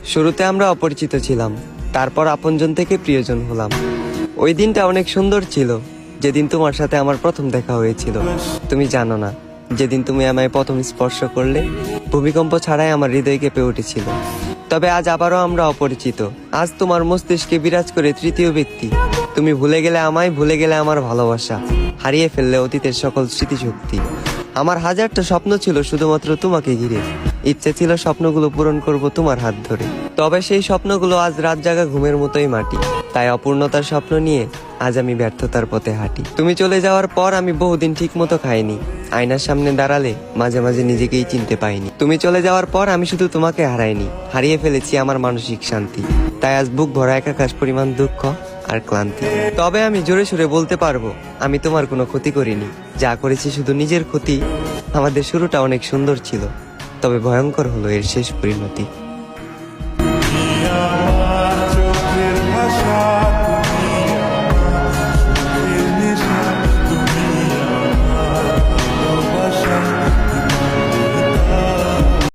শুরুতে আমরা অপরিচিত ছিলাম, তারপর আপনজন থেকে প্রিয়জন হলাম। ওই দিনটা অনেক সুন্দর ছিল, যেদিন তোমার সাথে আমার প্রথম দেখা হয়েছিল। তুমি জানো না, যেদিন তুমি আমায় প্রথম স্পর্শ করলে, ভূমিকম্প ছাড়াই আমার হৃদয় কেঁপে উঠেছিল। তবে আজ আবারও আমরা অপরিচিত। আজ তোমার মস্তিষ্কে বিরাজ করে তৃতীয় ব্যক্তি। তুমি ভুলে গেলে আমায়, ভুলে গেলে আমার ভালোবাসা, হারিয়ে ফেললে অতীতের সকল স্মৃতিশক্তি। আমার হাজারটা স্বপ্ন ছিল শুধুমাত্র তোমাকে ঘিরে। ইচ্ছে ছিল স্বপ্নগুলো পূরণ করব তোমার হাত ধরে। তবে সেই স্বপ্নগুলো আজ রাত জাগা ঘুমের মতোই মাটি। তাই অপূর্ণতার স্বপ্ন নিয়ে আজ আমি ব্যর্থতার পথে হাঁটি। তুমি চলে যাওয়ার পর আমি বহুদিন ঠিক মতো খাইনি। আয়নার সামনে দাঁড়ালে মাঝে মাঝে নিজেকেই চিনতে পাইনি। তুমি চলে যাওয়ার পর আমি শুধু তোমাকে হারাইনি, হারিয়ে ফেলেছি আমার মানসিক শান্তি। তাই আজ বুক ভরা একাকাশ পরিমাণ দুঃখ আর ক্লান্তি। তবে আমি জোরে সুরে বলতে পারবো, আমি তোমার কোনো ক্ষতি করিনি। যা করেছি শুধু নিজের ক্ষতি। আমাদের শুরুটা অনেক সুন্দর ছিল, তবে ভয়ঙ্কর হলো এর শেষ পরিণতি।